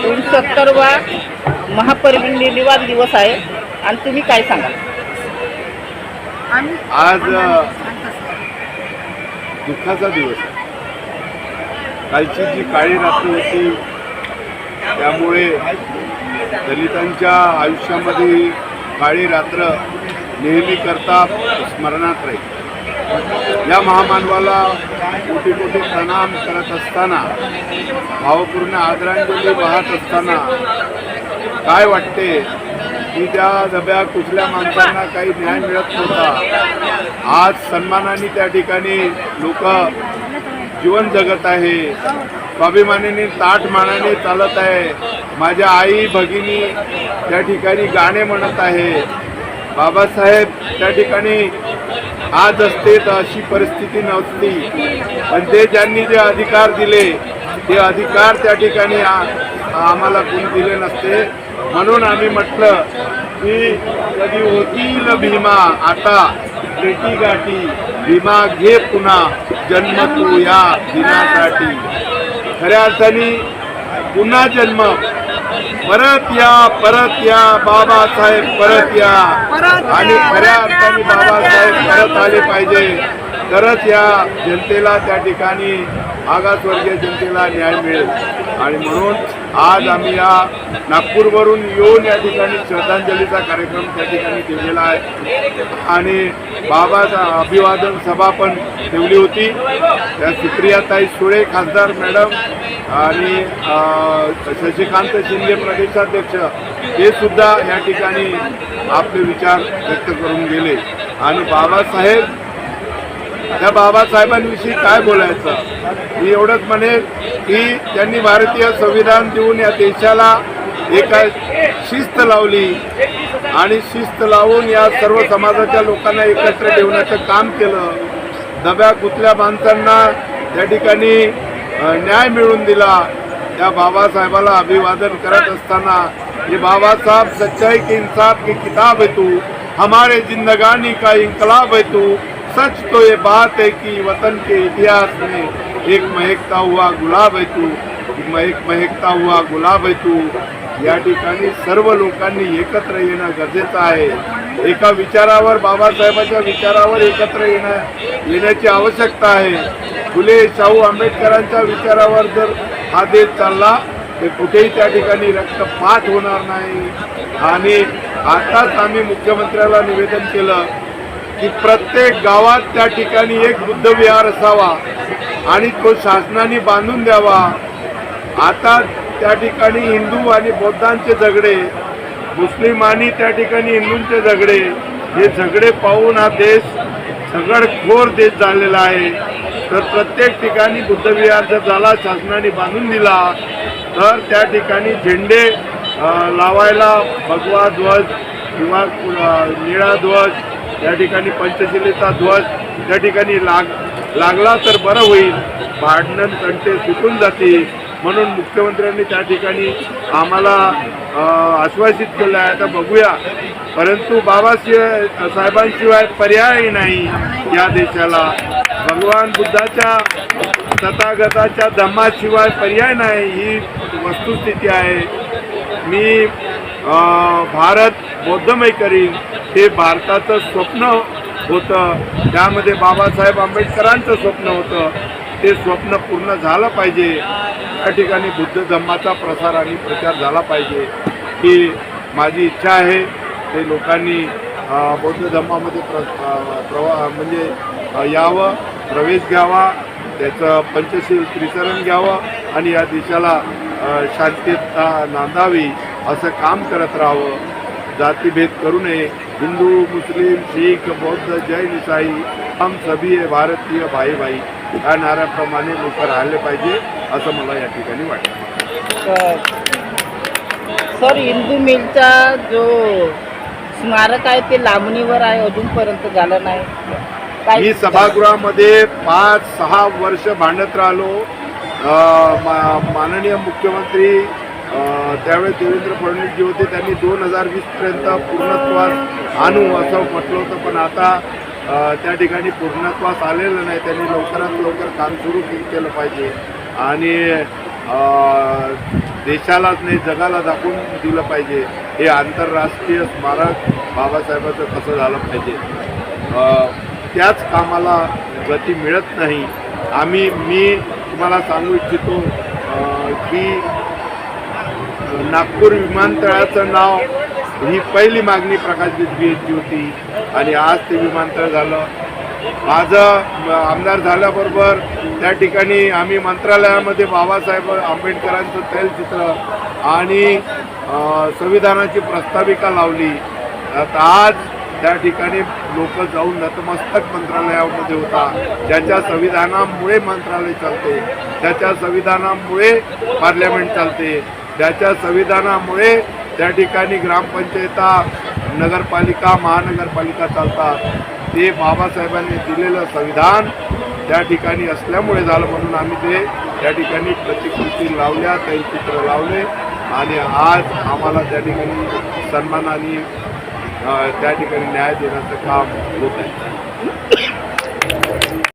69वा महापरिनिर्वाण दिवस आहे आणि तुम्ही काय सांगाल? आज दुःखाचा दिवस आहे. कालची जी काळी रात्र होती त्यामुळे दलितांच्या आयुष्यामध्ये काळी रात्र नेहमी करता स्मरणात राहील. या महामानवाला कोटी कोटी प्रणाम करत असताना, भावपूर्ण आदरांजली वाहत असताना काय वाटते की त्या दब्या कुठल्या माणसांना काही न्याय मिळत नव्हता. आज सन्मानाने त्या ठिकाणी लोक जीवन जगत आहे, स्वाभिमानाने ताठ मानाने चालत आहे. माझ्या आई भगिनी त्या ठिकाणी गाणे म्हणत आहे. बाबासाहेब त्या ठिकाणी आज असते तर अशी परिस्थिती नव्हती, पण ते ज्यांनी जे अधिकार दिले ते अधिकार त्या ठिकाणी आम्हाला कोणी दिले नसते. म्हणून आम्ही म्हटलं की कधी होतील भीमा आता भेटी गाठी, भीमा घे पुन्हा जन्म तू या दिनासाठी. खऱ्या अर्थाने पुन्हा जन्म, परत या बाबासाहेब परत या, आणि खऱ्या अर्थाने बाबासाहेब परत आले पाहिजे, तरच या जनतेला त्या ठिकाणी मागासवर्गीय जनतेला न्याय मिळेल. आणि म्हणून आज आम्ही या नागपूरवरून येऊन या ठिकाणी श्रद्धांजलीचा कार्यक्रम त्या ठिकाणी ठेवलेला आहे आणि बाबाचा अभिवादन सभा पण ठेवली होती. त्या सुप्रियाताई सुळे खासदार मॅडम आणि शशिकांत शिंदे प्रदेशाध्यक्ष हे सुद्धा या ठिकाणी आपले विचार व्यक्त करून गेले. आणि बाबासाहेब, त्या बाबासाहेबांविषयी काय बोलायचं, मी एवढंच म्हणेन की त्यांनी भारतीय संविधान देऊन या देशाला एका शिस्त लावली आणि शिस्त लावून या सर्व समाजाच्या लोकांना एकत्र ठेवण्याचं काम केलं. दब्या कुठल्या माणसांना त्या ठिकाणी न्याय मिळवून दिला. त्या बाबासाहेबाला अभिवादन करत असताना, ये बाबा साहब सच्चाई के इंसाफ की किताब है तू, हमारे जिंदगानी का इंकलाब है तू, सच तो ये बात है कि वतन के इतिहास में एक महकता हुआ गुलाब है तू, महकता हुआ गुलाब है तू. या ठिकाणी सर्व लोकांनी एकत्र येणं गरजेचं आहे. एका विचारावर, बाबासाहेबांच्या विचारावर एकत्र येण्याची आवश्यकता आहे. फुले शाहू आंबेडकरांच्या विचारावर जर हा देश चालला तर कुठेही त्या ठिकाणी रक्तपात होणार नाही. आणि आताच आम्ही मुख्यमंत्र्याला निवेदन केलं की प्रत्येक गावात त्या ठिकाणी एक बुद्ध विहार असावा आणि तो शासनाने बांधून द्यावा. आता त्या ठिकाणी हिंदू आणि बौद्धांचे झगडे, मुस्लिम आणि त्या ठिकाणी हिंदूंचे झगडे, हे झगडे पाहून हा देश झगडखोर देश झालेला आहे. तर प्रत्येक ठिकाणी बुद्ध विहार जर झाला, शासनाने बांधून दिला, तर त्या ठिकाणी झेंडे लावायला भगवा ध्वज किंवा निळा ध्वज, त्या ठिकाणी पंचशिलेचा ध्वज त्या ठिकाणी लागला तर बरं होईल. भांडण तंटे सुटून जातील. म्हणून मुख्यमंत्र्यांनी त्या ठिकाणी आम्हाला आश्वासित केलं आहे. आता बघूया, परंतु साहेबांशिवाय पर्याय नाही या देशाला. भगवान बुद्धाच्या, तथागताच्या धम्माशिवाय पर्याय नाही, ही वस्तुस्थिती आहे. मी भारत बौद्धमय करीन हे भारताचं स्वप्न होतं, त्यामध्ये बाबासाहेब आंबेडकरांचं स्वप्न होतं. ते स्वप्न पूर्ण झालं पाहिजे. त्या ठिकाणी बुद्ध धम्माचा प्रसार आणि प्रचार झाला पाहिजे ही माझी इच्छा आहे. ते लोकांनी बौद्ध धम्मामध्ये म्हणजे यावं, प्रवेश घ्यावा, त्याचं पंचशील त्रिचरण घ्यावं आणि या देशाला शांतता नांदावी असं काम करत राहावं. जातीभेद करू नये. हिंदू, मुस्लिम, शीख, बौद्ध, जैन, ईसाई हम सभी भारतीय भाई भाई या नाऱ्याप्रमाणे लोक राहिले पाहिजे असं मला या ठिकाणी वाटतं. सर, हिंदू मिलचा जो स्मारक आहे ते लांबणीवर आहे, अजूनपर्यंत झालं नाही. मी सभागृहामध्ये 5-6 वर्ष भांडत राहिलो. माननीय मुख्यमंत्री त्यावेळेस देवेंद्र फडणवीस जे होते त्यांनी 2020पर्यंत पूर्णत्वास आणू असं म्हटलं होतं, पण आता त्या ठिकाणी पूर्णत्वास आलेलं नाही. त्यांनी लवकरात लवकर काम सुरू केलं पाहिजे आणि देशालाच नाही जगाला दाखवून दिलं पाहिजे हे आंतरराष्ट्रीय स्मारक बाबासाहेबाचं कसं झालं पाहिजे. त्याच कामाला गती मिळत नाही. मी तुम्हाला सांगू इच्छितो की नागपूर विमानतळाचं नाव ही पहिली मागणी प्रकाश गजबी यांची होती आणि आज ते विमानतळ झालं. माझं आमदार झाल्याबरोबर त्या ठिकाणी आम्ही मंत्रालयामध्ये बाबासाहेब आंबेडकरांचं तैलचित्र आणि संविधानाची प्रस्ताविका लावली. आता आज त्या ठिकाणी लोक जाऊन नतमस्तक मंत्रालयामध्ये होता. ज्याच्या संविधानामुळे मंत्रालय चालते, त्याच्या संविधानामुळे पार्लमेंट चालते, ज्याच्या संविधानामुळे त्या ठिकाणी ग्रामपंचायता, नगरपालिका, महानगरपालिका चालतात. ते बाबासाहेबांनी दिलेलं संविधान त्या ठिकाणी असल्यामुळे झालं. म्हणून आम्ही ते त्या ठिकाणी प्रतिकृती लावल्या, तैलचित्र लावले आणि आज आम्हाला त्या ठिकाणी सन्मानाने त्या ठिकाणी न्याय देण्याचं काम होत आहे.